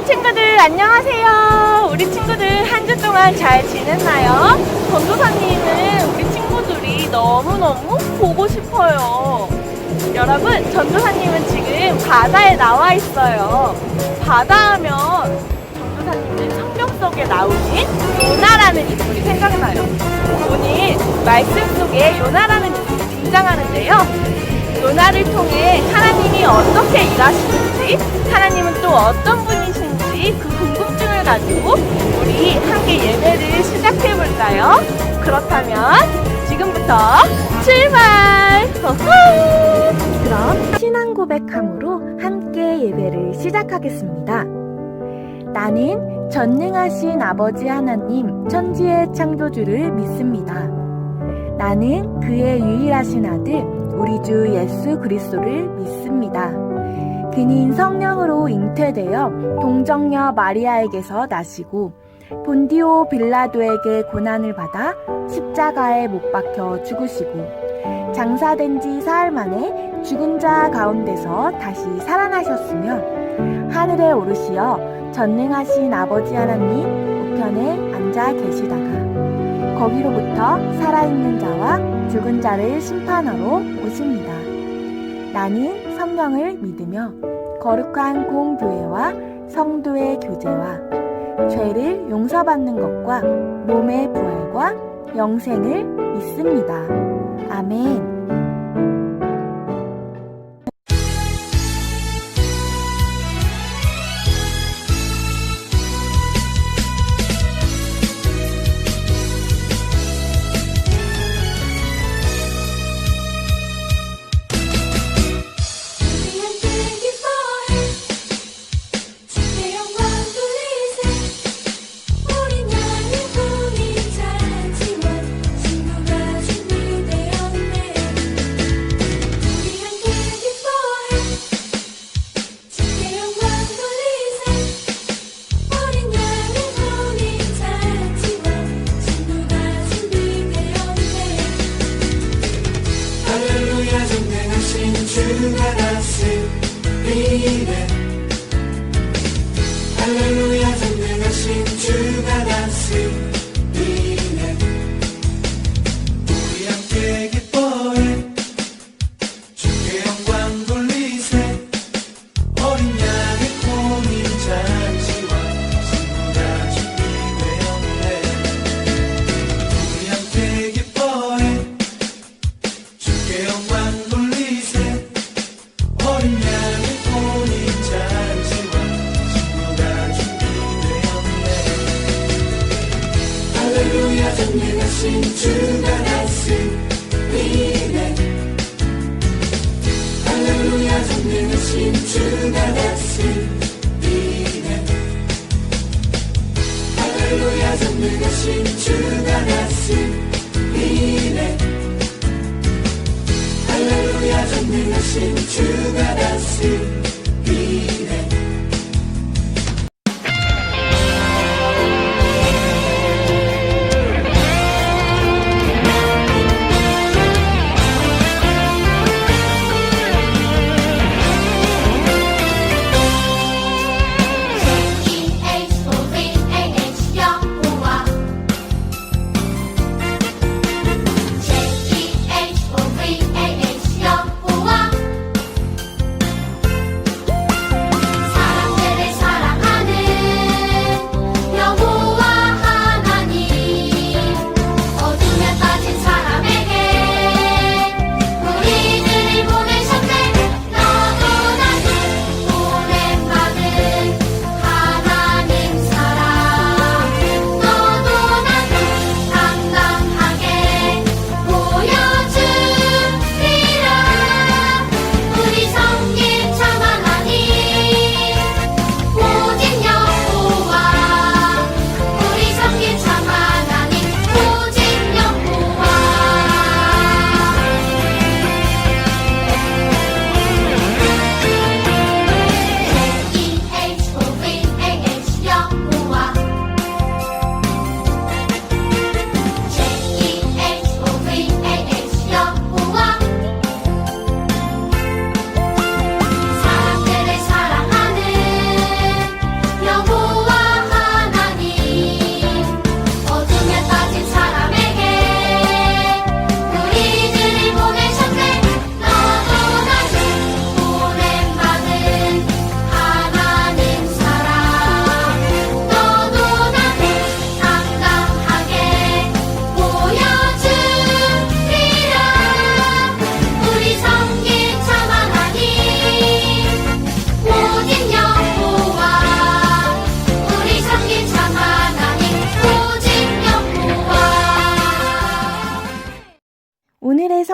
친구들 안녕하세요. 우리 친구들 한 주 동안 잘 지냈나요? 전도사님은 우리 친구들이 너무너무 보고 싶어요. 여러분, 전도사님은 지금 바다에 나와 있어요. 바다 하면 전도사님은 성경 속에 나오신 요나라는 인물이 생각나요. 오늘 말씀 속에 요나라는 인물이 등장하는데요. 요나를 통해 하나님이 어떻게 일하시는지, 하나님은 또 어떤 분이신지 그 궁금증을 가지고 우리 함께 예배를 시작해 볼까요? 그렇다면 지금부터 출발! 그럼 신앙 고백함으로 함께 예배를 시작하겠습니다. 나는 전능하신 아버지 하나님 천지의 창조주를 믿습니다. 나는 그의 유일하신 아들 우리 주 예수 그리스도를 믿습니다. 그는 성령으로 잉태되어 동정녀 마리아에게서 나시고 본디오 빌라도에게 고난을 받아 십자가에 못 박혀 죽으시고 장사된 지 사흘 만에 죽은 자 가운데서 다시 살아나셨으며 하늘에 오르시어 전능하신 아버지 하나님 우편에 앉아 계시다가 거기로부터 살아있는 자와 죽은 자를 심판하러 오십니다. 나는 성령을 믿으며 거룩한 공교회와 성도의 교제와 죄를 용서받는 것과 몸의 부활과 영생을 믿습니다. 아멘. 주가 다스리네. 할렐루야 전능하신 주가 다스리네. 우리 함께 기뻐해 주께 영광 돌리세. 어린 양의 공인 잔치와 신부가 준비되었네. 우리 함께 기뻐해 주께 영광 돌리세. 어린 양의 혼인 잔치와 신부가 준비되었네. 할렐루야 전능하신 주가 다스리네. 할렐루야 전능하신 주가 다스리네. 할렐루야 전능하신 주가 다스리네. 할렐루야 전능하신 주가 다스리네.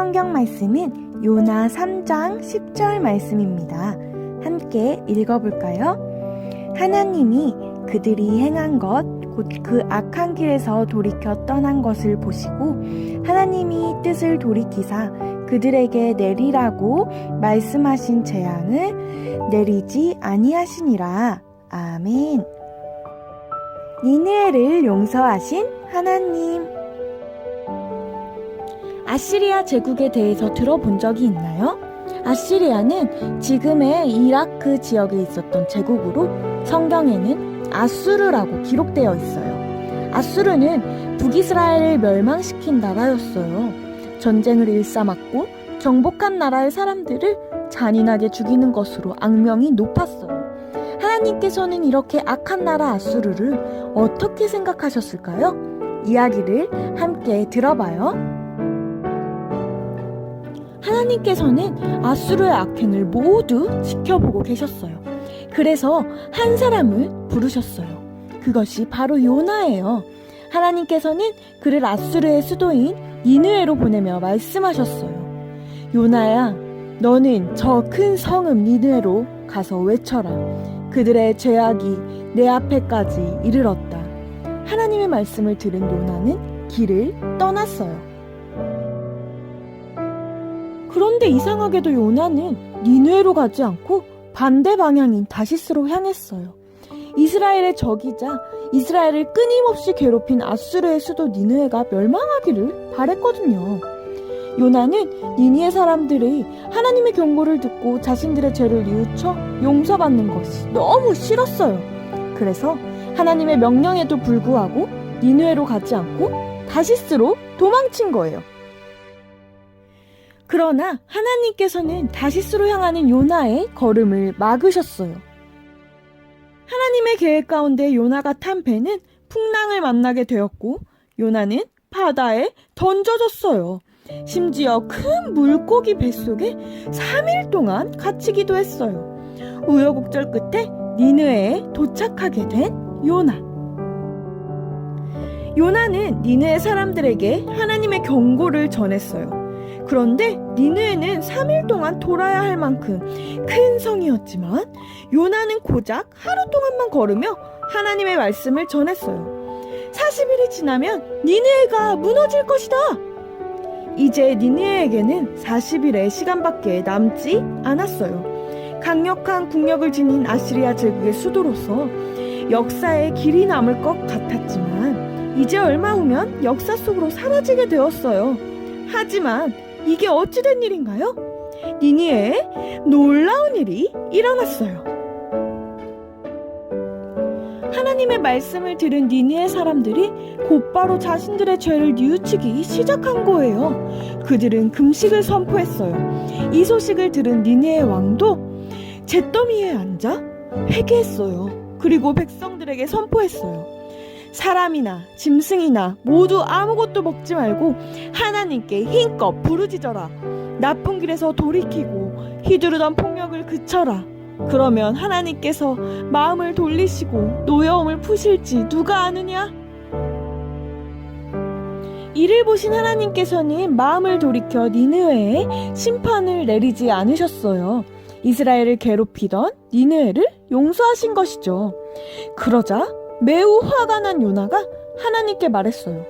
성경 말씀은 요나 3장 10절 말씀입니다. 함께 읽어볼까요? 하나님이 그들이 행한 것, 곧 그 악한 길에서 돌이켜 떠난 것을 보시고 하나님이 뜻을 돌이키사 그들에게 내리라고 말씀하신 재앙을 내리지 아니하시니라. 아멘. 니느웨를 용서하신 하나님. 아시리아 제국에 대해서 들어본 적이 있나요? 아시리아는 지금의 이라크 지역에 있었던 제국으로 성경에는 아수르라고 기록되어 있어요. 아수르는 북이스라엘을 멸망시킨 나라였어요. 전쟁을 일삼았고 정복한 나라의 사람들을 잔인하게 죽이는 것으로 악명이 높았어요. 하나님께서는 이렇게 악한 나라 아수르를 어떻게 생각하셨을까요? 이야기를 함께 들어봐요. 하나님께서는 아수르의 악행을 모두 지켜보고 계셨어요. 그래서 한 사람을 부르셨어요. 그것이 바로 요나예요. 하나님께서는 그를 아수르의 수도인 니느웨로 보내며 말씀하셨어요. 요나야, 너는 저 큰 성읍 니느웨로 가서 외쳐라. 그들의 죄악이 내 앞에까지 이르렀다. 하나님의 말씀을 들은 요나는 길을 떠났어요. 그런데 이상하게도 요나는 니느웨로 가지 않고 반대 방향인 다시스로 향했어요. 이스라엘의 적이자 이스라엘을 끊임없이 괴롭힌 아수르의 수도 니느웨가 멸망하기를 바랬거든요. 요나는 니느웨 사람들이 하나님의 경고를 듣고 자신들의 죄를 뉘우쳐 용서받는 것이 너무 싫었어요. 그래서 하나님의 명령에도 불구하고 니느웨로 가지 않고 다시스로 도망친 거예요. 그러나 하나님께서는 다시스로 향하는 요나의 걸음을 막으셨어요. 하나님의 계획 가운데 요나가 탄 배는 풍랑을 만나게 되었고 요나는 바다에 던져졌어요. 심지어 큰 물고기 뱃속에 3일 동안 갇히기도 했어요. 우여곡절 끝에 니느웨에 도착하게 된 요나. 요나는 니느웨 사람들에게 하나님의 경고를 전했어요. 그런데 니느웨는 3일 동안 돌아야 할 만큼 큰 성이었지만 요나는 고작 하루 동안만 걸으며 하나님의 말씀을 전했어요. 40일이 지나면 니느웨가 무너질 것이다. 이제 니느웨에게는 40일의 시간밖에 남지 않았어요. 강력한 국력을 지닌 아시리아 제국의 수도로서 역사에 길이 남을 것 같았지만 이제 얼마 후면 역사 속으로 사라지게 되었어요. 하지만 이게 어찌 된 일인가요? 니느웨에 놀라운 일이 일어났어요. 하나님의 말씀을 들은 니느웨 사람들이 곧바로 자신들의 죄를 뉘우치기 시작한 거예요. 그들은 금식을 선포했어요. 이 소식을 들은 니느웨 왕도 잿더미에 앉아 회개했어요. 그리고 백성들에게 선포했어요. 사람이나 짐승이나 모두 아무것도 먹지 말고 하나님께 힘껏 부르짖어라. 나쁜 길에서 돌이키고 휘두르던 폭력을 그쳐라. 그러면 하나님께서 마음을 돌리시고 노여움을 푸실지 누가 아느냐? 이를 보신 하나님께서는 마음을 돌이켜 니느웨에 심판을 내리지 않으셨어요. 이스라엘을 괴롭히던 니느웨를 용서하신 것이죠. 그러자 매우 화가 난 요나가 하나님께 말했어요.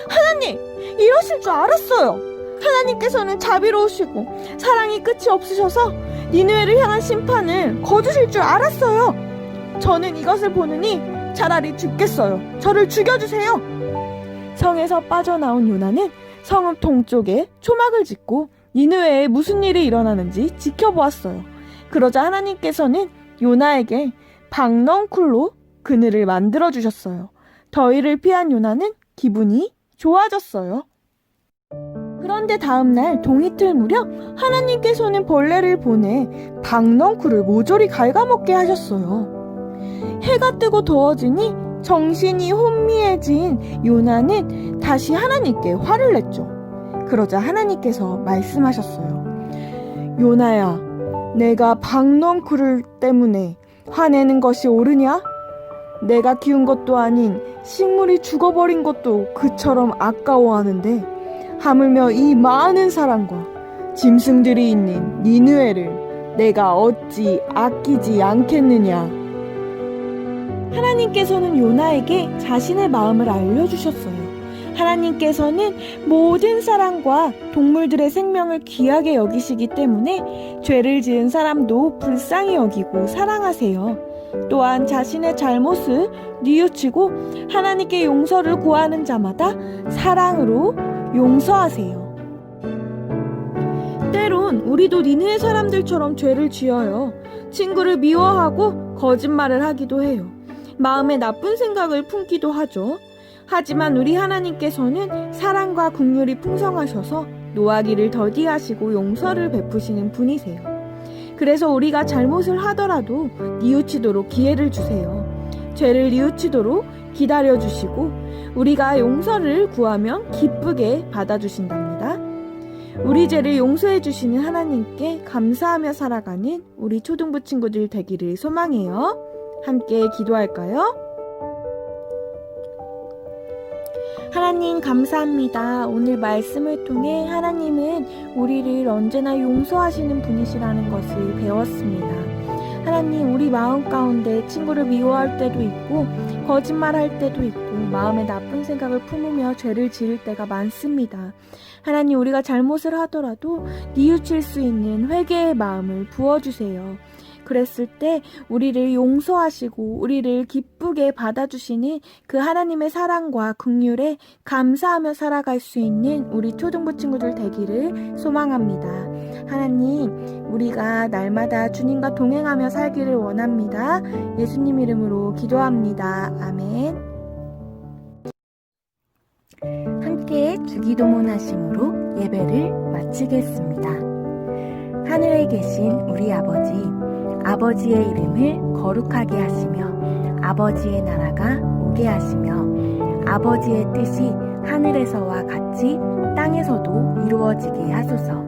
하나님, 이러실 줄 알았어요. 하나님께서는 자비로우시고 사랑이 끝이 없으셔서 니느웨를 향한 심판을 거두실 줄 알았어요. 저는 이것을 보느니 차라리 죽겠어요. 저를 죽여주세요. 성에서 빠져나온 요나는 성읍 동쪽에 초막을 짓고 니느웨에 무슨 일이 일어나는지 지켜보았어요. 그러자 하나님께서는 요나에게 박넝쿨로 그늘을 만들어주셨어요. 더위를 피한 요나는 기분이 좋아졌어요. 그런데 다음날 동이틀 무렵 하나님께서는 벌레를 보내 박넝쿨을 모조리 갉아먹게 하셨어요. 해가 뜨고 더워지니 정신이 혼미해진 요나는 다시 하나님께 화를 냈죠. 그러자 하나님께서 말씀하셨어요. 요나야, 내가 박넝쿨 때문에 화내는 것이 옳으냐? 내가 키운 것도 아닌 식물이 죽어버린 것도 그처럼 아까워하는데 하물며 이 많은 사람과 짐승들이 있는 니느웨를 내가 어찌 아끼지 않겠느냐. 하나님께서는 요나에게 자신의 마음을 알려주셨어요. 하나님께서는 모든 사람과 동물들의 생명을 귀하게 여기시기 때문에 죄를 지은 사람도 불쌍히 여기고 사랑하세요. 또한 자신의 잘못을 뉘우치고 하나님께 용서를 구하는 자마다 사랑으로 용서하세요. 때론 우리도 니느웨 사람들처럼 죄를 지어요. 친구를 미워하고 거짓말을 하기도 해요. 마음에 나쁜 생각을 품기도 하죠. 하지만 우리 하나님께서는 사랑과 긍휼이 풍성하셔서 노하기를 더디하시고 용서를 베푸시는 분이세요. 그래서 우리가 잘못을 하더라도 뉘우치도록 기회를 주세요. 죄를 뉘우치도록 기다려주시고 우리가 용서를 구하면 기쁘게 받아주신답니다. 우리 죄를 용서해 주시는 하나님께 감사하며 살아가는 우리 초등부 친구들 되기를 소망해요. 함께 기도할까요? 하나님 감사합니다. 오늘 말씀을 통해 하나님은 우리를 언제나 용서하시는 분이시라는 것을 배웠습니다. 하나님, 우리 마음 가운데 친구를 미워할 때도 있고 거짓말할 때도 있고 마음에 나쁜 생각을 품으며 죄를 지을 때가 많습니다. 하나님, 우리가 잘못을 하더라도 뉘우칠 수 있는 회개의 마음을 부어주세요. 그랬을 때 우리를 용서하시고 우리를 기쁘게 받아주시는 그 하나님의 사랑과 긍휼에 감사하며 살아갈 수 있는 우리 초등부 친구들 되기를 소망합니다. 하나님, 우리가 날마다 주님과 동행하며 살기를 원합니다. 예수님 이름으로 기도합니다. 아멘. 함께 주기도문 하심으로 예배를 마치겠습니다. 하늘에 계신 우리 아버지의 이름을 거룩하게 하시며 아버지의 나라가 오게 하시며 아버지의 뜻이 하늘에서와 같이 땅에서도 이루어지게 하소서.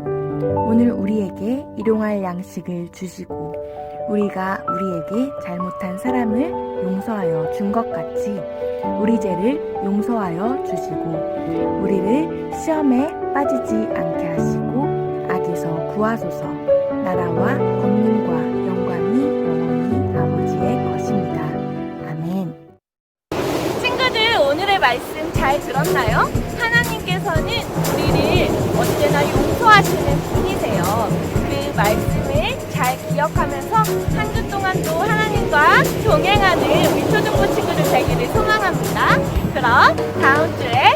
오늘 우리에게 일용할 양식을 주시고 우리가 우리에게 잘못한 사람을 용서하여 준 것 같이 우리 죄를 용서하여 주시고 우리를 시험에 빠지지 않게 하시고 악에서 구하소서. 나라와 권능과 영광이 영원히 아버지의 것입니다. 아멘. 친구들, 오늘의 말씀 잘 들었나요? 하나님께서는 우리를 언제나 용서하시는 분이세요. 그 말씀을 잘 기억하면서 한 주 동안 또 하나님과 동행하는 우리 초등부 친구들 되기를 소망합니다. 그럼 다음 주에